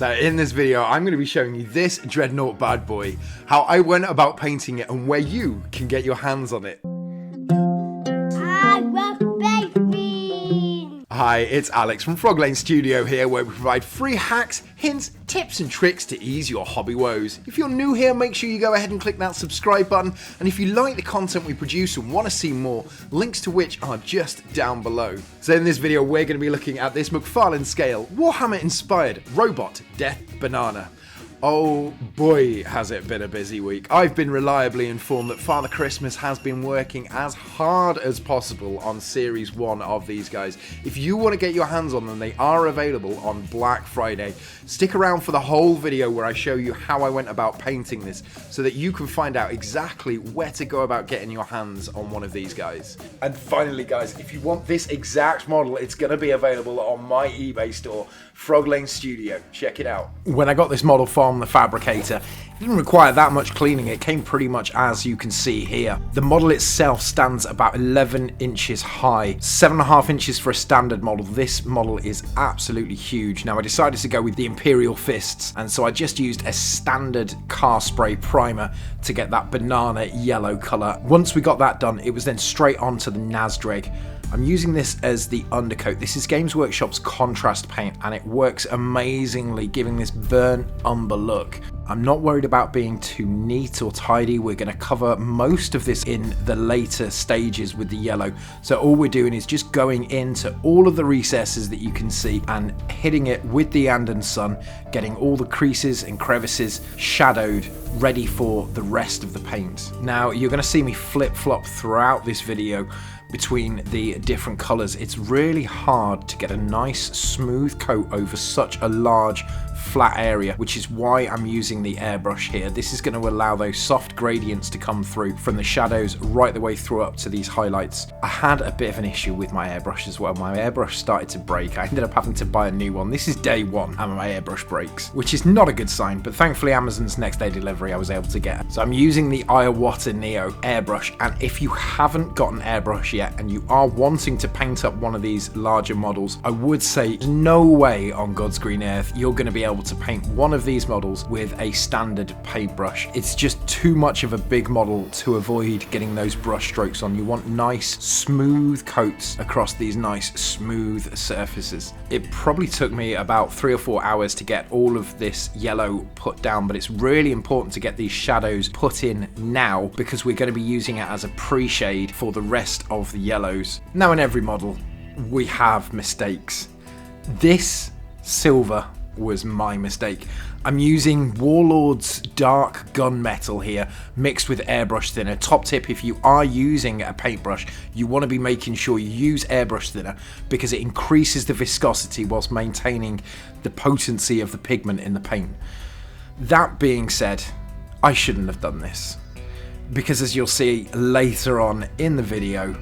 So in this video, I'm going to be showing you this Dreadnought bad boy, how I went about painting it and where you can get your hands on it. Hi, it's Alex from FrogLane Studio here, where we provide free hacks, hints, tips and tricks to ease your hobby woes. If you're new here, make sure you go ahead and click that subscribe button, and if you like the content we produce and want to see more, links to which are just down below. So in this video, we're going to be looking at this McFarlane scale, Warhammer inspired robot Death Banana. Oh boy, has it been a busy week. I've been reliably informed that Father Christmas has been working as hard as possible on Series 1 of these guys. If you want to get your hands on them, they are available on Black Friday. Stick around for the whole video where I show you how I went about painting this, so that you can find out exactly where to go about getting your hands on one of these guys. And finally guys, if you want this exact model, it's going to be available on my eBay store, FrogLane Studio. Check it out. When I got this model from the fabricator, it didn't require that much cleaning. It came pretty much as you can see here. The model itself stands about 11 inches high, 7.5 inches for a standard model. This model is absolutely huge. Now I decided to go with the Imperial Fists, and so I just used a standard car spray primer to get that banana yellow color. Once we got that done, it was then straight onto the Nazdreg. I'm using this as the undercoat. This is Games Workshop's contrast paint, and it works amazingly, giving this burnt umber look. I'm not worried about being too neat or tidy. We're going to cover most of this in the later stages with the yellow. So all we're doing is just going into all of the recesses that you can see and hitting it with the Anden Sun, getting all the creases and crevices shadowed, ready for the rest of the paint. Now you're going to see me flip-flop throughout this video between the different colors. It's really hard to get a nice smooth coat over such a large flat area, which is why I'm using the airbrush here. This is going to allow those soft gradients to come through from the shadows right the way through up to these highlights. I had a bit of an issue with my airbrush as well. My airbrush started to break. I ended up having to buy a new one. This is day one and my airbrush breaks, which is not a good sign, but thankfully Amazon's next day delivery I was able to get. So I'm using the Iwata Neo airbrush, and if you haven't got an airbrush yet and you are wanting to paint up one of these larger models, I would say no way on God's green earth you're going to be able to paint one of these models with a standard paintbrush. It's just too much of a big model to avoid getting those brush strokes on. You want nice smooth coats across these nice smooth surfaces. It probably took me about 3 or 4 hours to get all of this yellow put down, but it's really important to get these shadows put in now, because we're going to be using it as a pre-shade for the rest of the yellows. Now in every model we have mistakes. This silver was my mistake. I'm using Warlord's dark gunmetal here, mixed with airbrush thinner. Top tip, if you are using a paintbrush, you want to be making sure you use airbrush thinner, because it increases the viscosity whilst maintaining the potency of the pigment in the paint. That being said, I shouldn't have done this, because as you'll see later on in the video,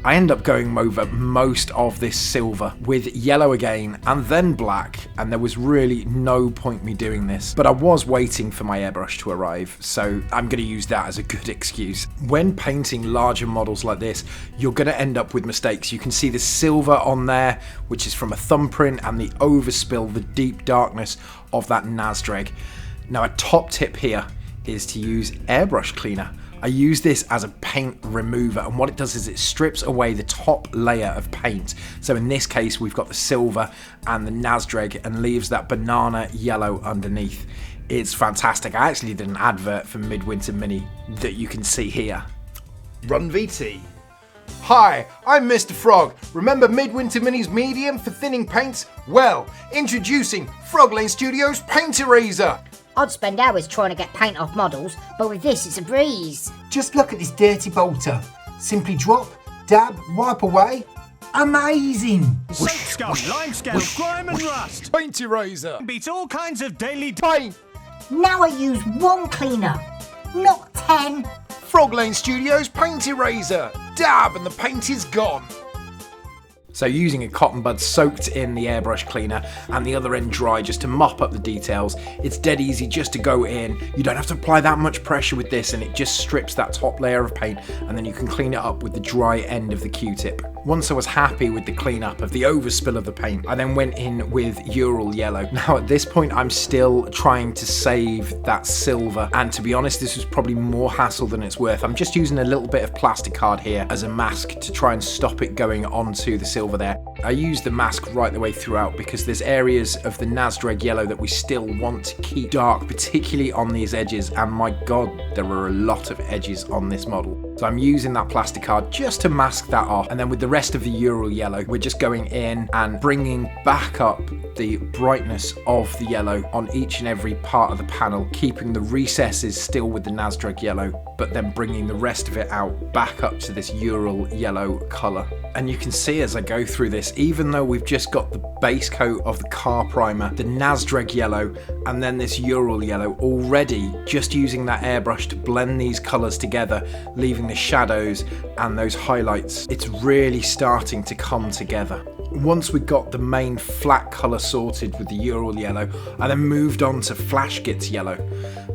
I end up going over most of this silver with yellow again and then black, and there was really no point me doing this, but I was waiting for my airbrush to arrive, so I'm going to use that as a good excuse. When painting larger models like this, you're going to end up with mistakes. You can see the silver on there, which is from a thumbprint, and the overspill, the deep darkness of that Nazdreg. Now a top tip here is to use airbrush cleaner. I use this as a paint remover, and what it does is it strips away the top layer of paint. So in this case we've got the silver and the Nazdreg, and leaves that banana yellow underneath. It's fantastic. I actually did an advert for Midwinter Mini that you can see here. Run VT. Hi, I'm Mr. Frog. Remember Midwinter Mini's medium for thinning paints? Well, introducing FrogLane Studios Paint Eraser. I'd spend hours trying to get paint off models, but with this it's a breeze. Just look at this dirty bolter. Simply drop, dab, wipe away. Amazing! Soap scum, limescale, grime and rust. Paint Eraser. Beats all kinds of daily Paint. Now I use one cleaner, not 10. FrogLane Studios Paint Eraser. Dab and the paint is gone. So using a cotton bud soaked in the airbrush cleaner and the other end dry just to mop up the details, it's dead easy just to go in. You don't have to apply that much pressure with this, and it just strips that top layer of paint, and then you can clean it up with the dry end of the Q-tip. Once I was happy with the cleanup of the overspill of the paint, I then went in with Ural Yellow. Now at this point I'm still trying to save that silver, and to be honest this was probably more hassle than it's worth. I'm just using a little bit of plastic card here as a mask to try and stop it going onto the silver there. I use the mask right the way throughout because there's areas of the Nazdreg yellow that we still want to keep dark, particularly on these edges, and my god there are a lot of edges on this model. So I'm using that plastic card just to mask that off, and then with the rest of the Ural Yellow we're just going in and bringing back up the brightness of the yellow on each and every part of the panel, keeping the recesses still with the Nazdreg yellow, but then bringing the rest of it out back up to this Ural Yellow colour. And you can see as I go through this, even though we've just got the base coat of the car primer, the Nazdreg yellow, and then this Ural Yellow, already just using that airbrush to blend these colours together, leaving the shadows and those highlights, it's really starting to come together. Once we got the main flat colour sorted with the Ural Yellow, I then moved on to Flashgitz Yellow,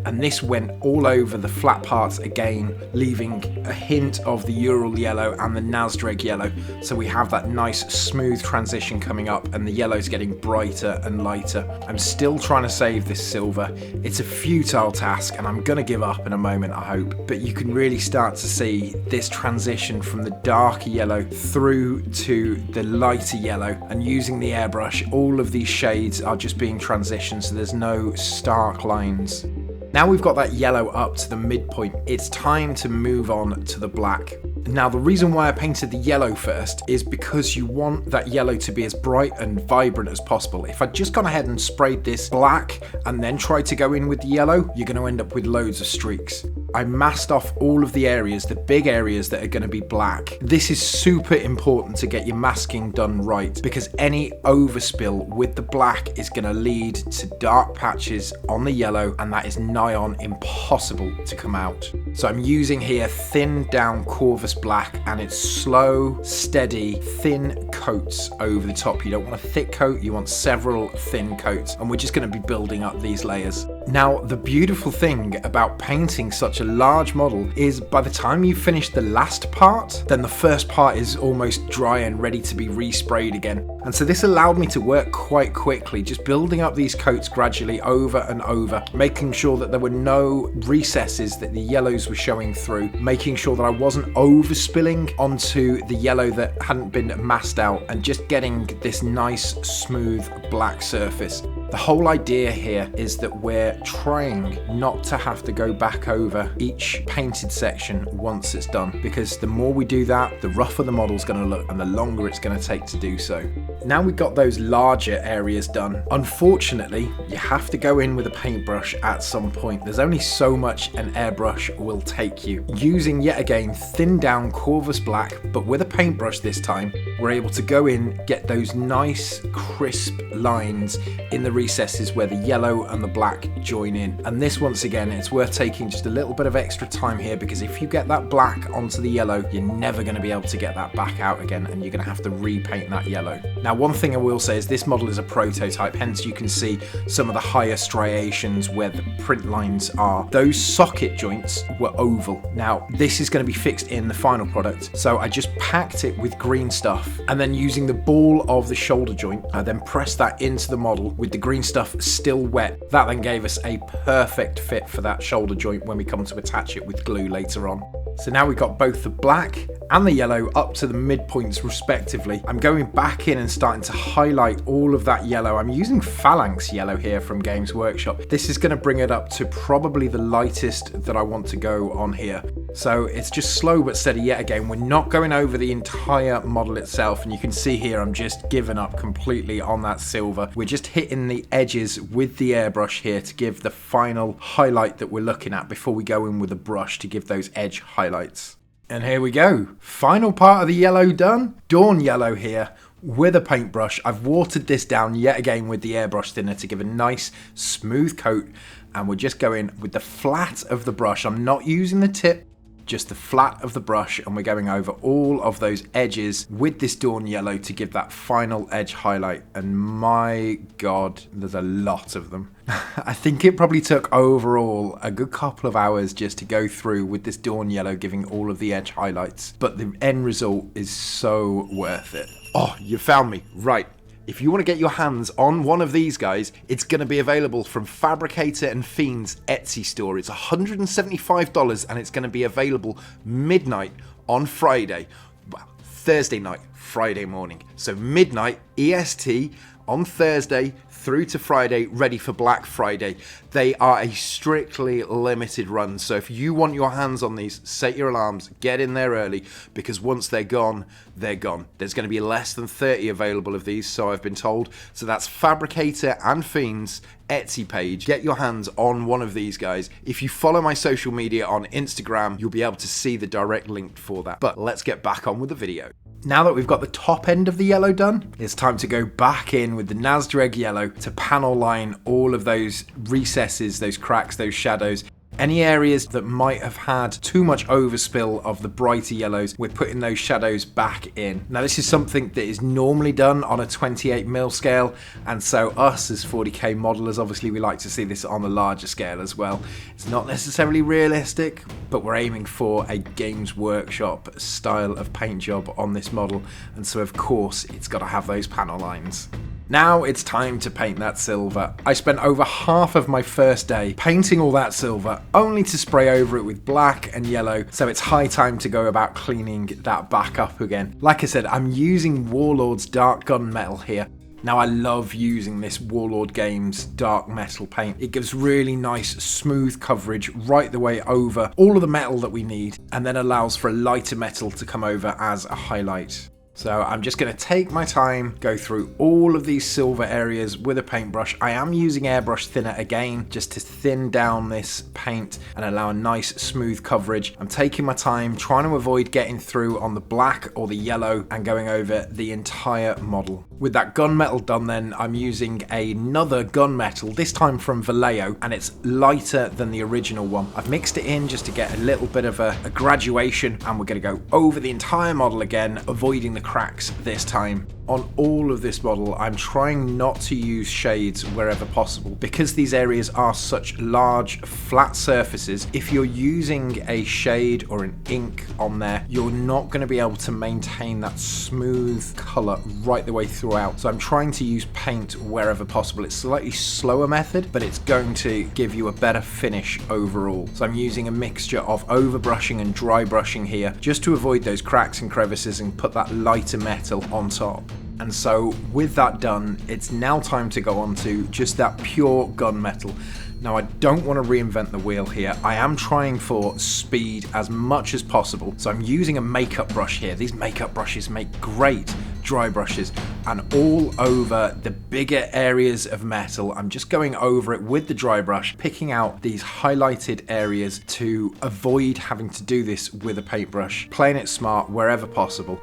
and this went all over the flat parts again, leaving a hint of the Ural Yellow and the Nazdreg Yellow, so we have that nice smooth transition coming up and the yellow's getting brighter and lighter. I'm still trying to save this silver. It's a futile task and I'm gonna give up in a moment, I hope, but you can really start to see this transition from the darker yellow through to the lighter yellow, and using the airbrush all of these shades are just being transitioned so there's no stark lines. Now we've got that yellow up to the midpoint, it's time to move on to the black. Now the reason why I painted the yellow first is because you want that yellow to be as bright and vibrant as possible. If I'd just gone ahead and sprayed this black and then tried to go in with the yellow, you're going to end up with loads of streaks. I masked off all of the areas, the big areas that are going to be black. This is super important to get your masking done right, because any overspill with the black is going to lead to dark patches on the yellow, and that is nigh on impossible to come out. So I'm using here thinned down Corvus black, and it's slow, steady, thin coats over the top. You don't want a thick coat, you want several thin coats, and we're just going to be building up these layers. Now the beautiful thing about painting such a large model is by the time you finish the last part, then the first part is almost dry and ready to be resprayed again. And so this allowed me to work quite quickly, just building up these coats gradually over and over, making sure that there were no recesses that the yellows were showing through, making sure that I wasn't overspilling onto the yellow that hadn't been masked out, and just getting this nice smooth black surface. The whole idea here is that we're trying not to have to go back over each painted section once it's done, because the more we do that, the rougher the model's going to look and the longer it's going to take to do so. Now we've got those larger areas done, unfortunately you have to go in with a paintbrush at some point. There's only so much an airbrush will take you. Using yet again thinned down Corvus black, but with a paintbrush this time, we're able to go in, get those nice crisp lines in the recesses where the yellow and the black join in. And this, once again, it's worth taking just a little bit of extra time here, because if you get that black onto the yellow, you're never going to be able to get that back out again, and you're going to have to repaint that yellow. Now one thing I will say is this model is a prototype, hence you can see some of the higher striations where the print lines are. Those socket joints were oval. Now this is going to be fixed in the final product, so I just packed it with green stuff, and then using the ball of the shoulder joint, I then pressed that into the model with the green stuff still wet. That then gave us a perfect fit for that shoulder joint when we come to attach it with glue later on. So now we've got both the black and the yellow up to the midpoints respectively. I'm going back in and starting to highlight all of that yellow. I'm using Phalanx yellow here from Games Workshop. This is going to bring it up to probably the lightest that I want to go on here. So it's just slow but steady yet again. We're not going over the entire model itself, and you can see here I'm just giving up completely on that silver. We're just hitting the edges with the airbrush here to give the final highlight that we're looking at before we go in with a brush to give those edge highlights. And here we go. Final part of the yellow done. Dawn yellow here with a paintbrush. I've watered this down yet again with the airbrush thinner to give a nice smooth coat, and we're just going with the flat of the brush. I'm not using the tip, just the flat of the brush, and we're going over all of those edges with this Dawn yellow to give that final edge highlight. And my god, there's a lot of them. I think it probably took overall a good couple of hours just to go through with this Dawn Yellow, giving all of the edge highlights, but the end result is so worth it. Oh, you found me. Right. If you want to get your hands on one of these guys, it's going to be available from Fabricator and Fiend's Etsy store. It's $175 and it's going to be available midnight on Friday. Well, Thursday night, Friday morning. So midnight EST on Thursday through to Friday, ready for Black Friday. They are a strictly limited run, so if you want your hands on these, set your alarms, get in there early, because once they're gone, they're gone. There's going to be less than 30 available of these, so I've been told. So that's Fabricator and Fiend's Etsy page. Get your hands on one of these guys. If you follow my social media on Instagram, you'll be able to see the direct link for that. But let's get back on with the video. Now that we've got the top end of the yellow done, it's time to go back in with the Nazdreg yellow to panel line all of those recesses, those cracks, those shadows. Any areas that might have had too much overspill of the brighter yellows, we're putting those shadows back in. Now this is something that is normally done on a 28mm scale, and so us as 40k modelers, obviously we like to see this on the larger scale as well. It's not necessarily realistic, but we're aiming for a Games Workshop style of paint job on this model, and so of course it's got to have those panel lines. Now it's time to paint that silver. I spent over half of my first day painting all that silver, only to spray over it with black and yellow, so it's high time to go about cleaning that back up again. Like I said, I'm using Warlord's dark gunmetal here. Now I love using this Warlord Games dark metal paint. It gives really nice smooth coverage right the way over all of the metal that we need, and then allows for a lighter metal to come over as a highlight. So I'm just going to take my time, go through all of these silver areas with a paintbrush. I am using airbrush thinner again, just to thin down this paint and allow a nice smooth coverage. I'm taking my time, trying to avoid getting through on the black or the yellow and going over the entire model. With that gunmetal done then, I'm using another gunmetal, this time from Vallejo, and it's lighter than the original one. I've mixed it in just to get a little bit of a graduation, and we're going to go over the entire model again, avoiding the cracks this time. On all of this model, I'm trying not to use shades wherever possible. Because these areas are such large, flat surfaces, if you're using a shade or an ink on there, you're not going to be able to maintain that smooth colour right the way throughout. So I'm trying to use paint wherever possible. It's a slightly slower method, but it's going to give you a better finish overall. So I'm using a mixture of overbrushing and dry brushing here, just to avoid those cracks and crevices and put that lighter metal on top. And so with that done, it's now time to go on to just that pure gunmetal. Now I don't want to reinvent the wheel here. I am trying for speed as much as possible. So I'm using a makeup brush here. These makeup brushes make great dry brushes, and all over the bigger areas of metal, I'm just going over it with the dry brush, picking out these highlighted areas to avoid having to do this with a paintbrush, playing it smart wherever possible.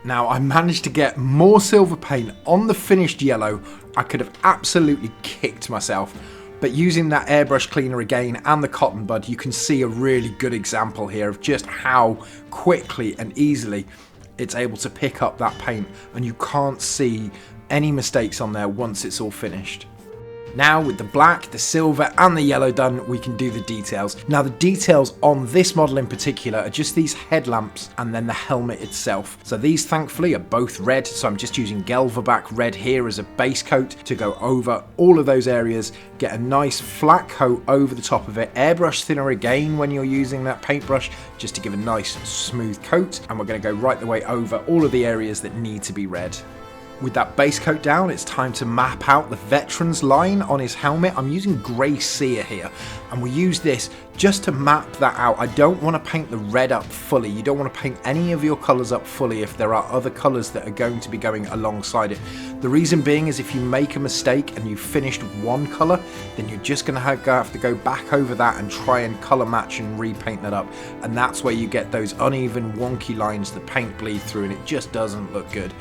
Now I managed to get more silver paint on the finished yellow. I could have absolutely kicked myself, but using that airbrush cleaner again and the cotton bud, you can see a really good example here of just how quickly and easily it's able to pick up that paint, and you can't see any mistakes on there once it's all finished. Now with the black, the silver and the yellow done, we can do the details. Now the details on this model in particular are just these headlamps and then the helmet itself. So these thankfully are both red, so I'm just using Gelverback red here as a base coat to go over all of those areas, get a nice flat coat over the top of it. Airbrush thinner again when you're using that paintbrush, just to give a nice smooth coat, and we're going to go right the way over all of the areas that need to be red. With that base coat down, it's time to map out the veteran's line on his helmet. I'm using Grey Seer here, and we use this just to map that out. I don't want to paint the red up fully. You don't want to paint any of your colours up fully if there are other colours that are going to be going alongside it. The reason being is if you make a mistake and you've finished one colour, then you're just going to have to go back over that and try and colour match and repaint that up. And that's where you get those uneven, wonky lines that paint bleed through, and it just doesn't look good.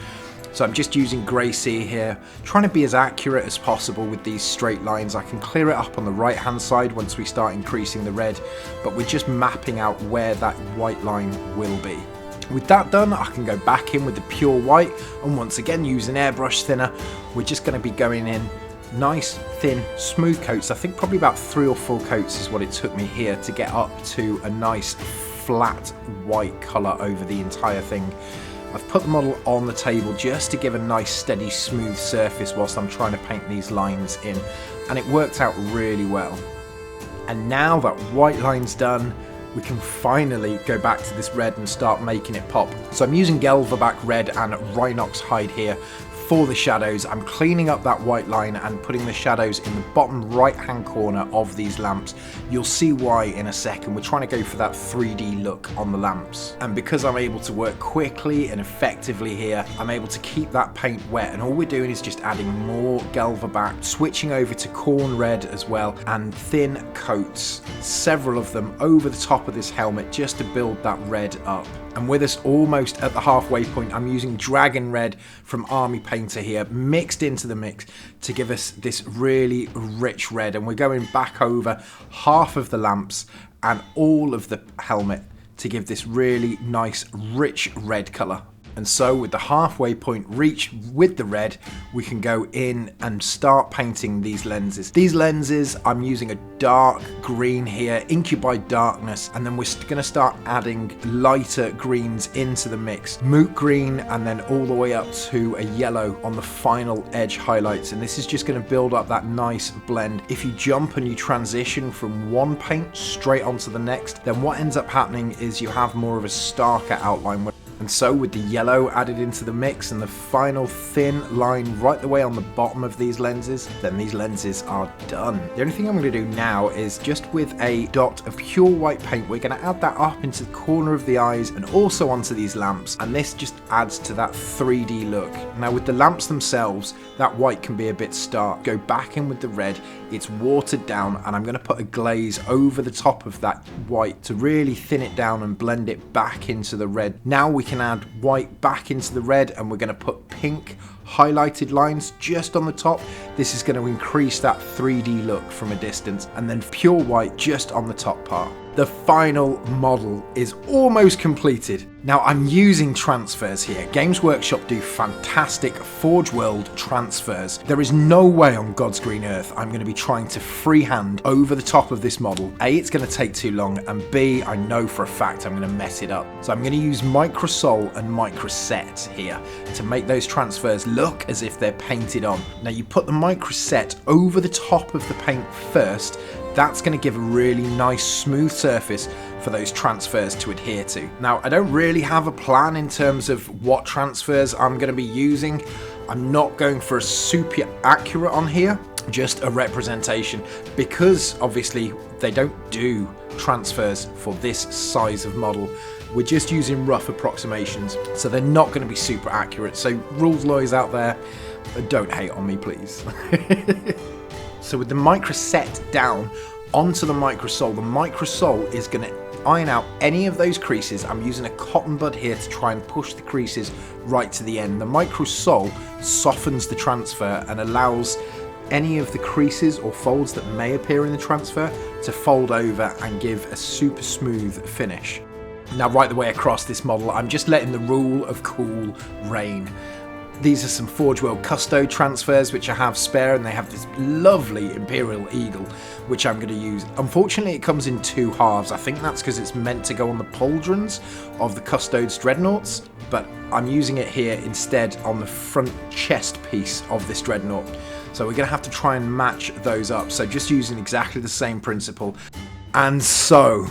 So I'm just using Grey Sea here, trying to be as accurate as possible with these straight lines. I can clear it up on the right hand side once we start increasing the red, but we're just mapping out where that white line will be. With that done, I can go back in with the pure white, and once again using airbrush thinner, we're just going to be going in nice, thin, smooth coats. I think probably about 3 or 4 coats is what it took me here to get up to a nice flat white colour over the entire thing. I've put the model on the table just to give a nice steady smooth surface whilst I'm trying to paint these lines in, and it worked out really well. And now that white line's done, we can finally go back to this red and start making it pop. So I'm using Gelverback Red and Rhinox Hide here for the shadows. I'm cleaning up that white line and putting the shadows in the bottom right hand corner of these lamps. You'll see why in a second. We're trying to go for that 3D look on the lamps. And because I'm able to work quickly and effectively here, I'm able to keep that paint wet, and all we're doing is just adding more Gelverback, switching over to Corn Red as well, and thin coats, several of them over the top of this helmet just to build that red up. And with us almost at the halfway point, I'm using Dragon Red from Army Painter here, mixed into the mix to give us this really rich red. And we're going back over half of the lamps and all of the helmet to give this really nice, rich red colour. And so with the halfway point reached with the red, we can go in and start painting these lenses. These lenses, I'm using a dark green here, Incubi Darkness, and then we're going to start adding lighter greens into the mix. Moot green, and then all the way up to a yellow on the final edge highlights. And this is just going to build up that nice blend. If you jump and you transition from one paint straight onto the next, then what ends up happening is you have more of a starker outline. And so with the yellow added into the mix and the final thin line right the way on the bottom of these lenses, then these lenses are done. The only thing I'm going to do now is just with a dot of pure white paint, we're going to add that up into the corner of the eyes and also onto these lamps, and this just adds to that 3D look. Now with the lamps themselves, that white can be a bit stark. Go back in with the red, it's watered down, and I'm going to put a glaze over the top of that white to really thin it down and blend it back into the red. Now we can add white back into the red, and we're going to put pink highlighted lines just on the top. This is going to increase that 3D look from a distance, and then pure white just on the top part. The final model is almost completed. Now I'm using transfers here. Games Workshop do fantastic Forge World transfers. There is no way on God's green earth I'm going to be trying to freehand over the top of this model. A, it's going to take too long, and B, I know for a fact I'm going to mess it up. So I'm going to use Microsol and Microset here to make those transfers look as if they're painted on. Now you put the Microset over the top of the paint first. That's going to give a really nice smooth surface for those transfers to adhere to. Now I don't really have a plan in terms of what transfers I'm going to be using. I'm not going for a super accurate on here, just a representation, because obviously they don't do transfers for this size of model. We're just using rough approximations, so they're not going to be super accurate. So rules lawyers out there, don't hate on me please. So with the Microset down onto the Microsol is going to iron out any of those creases. I'm using a cotton bud here to try and push the creases right to the end. The Microsol softens the transfer and allows any of the creases or folds that may appear in the transfer to fold over and give a super smooth finish. Now right the way across this model, I'm just letting the rule of cool reign. These are some Forge World Custo transfers which I have spare, and they have this lovely Imperial Eagle which I'm going to use. Unfortunately it comes in 2 halves. I think that's because it's meant to go on the pauldrons of the Custodes Dreadnoughts, but I'm using it here instead on the front chest piece of this Dreadnought. So we're going to have to try and match those up, so just using exactly the same principle. And so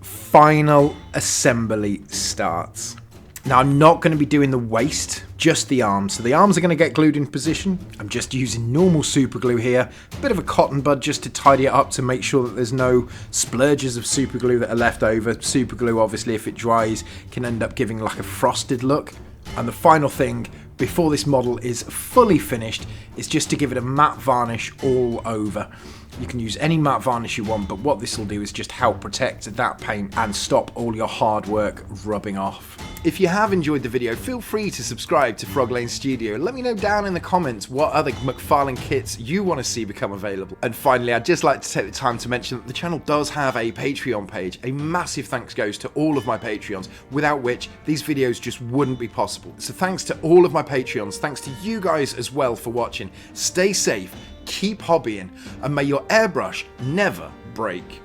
final assembly starts. Now I'm not going to be doing the waist, just the arms. So the arms are going to get glued in position. I'm just using normal super glue here, a bit of a cotton bud just to tidy it up to make sure that there's no splurges of super glue that are left over. Super glue obviously if it dries can end up giving like a frosted look. And the final thing before this model is fully finished is just to give it a matte varnish all over. You can use any matte varnish you want, but what this will do is just help protect that paint and stop all your hard work rubbing off. If you have enjoyed the video, feel free to subscribe to Froglane Studio. Let me know down in the comments what other McFarlane kits you want to see become available. And finally, I'd just like to take the time to mention that the channel does have a Patreon page. A massive thanks goes to all of my Patreons, without which these videos just wouldn't be possible. So thanks to all of my Patreons, thanks to you guys as well for watching. Stay safe, keep hobbying, and may your airbrush never break.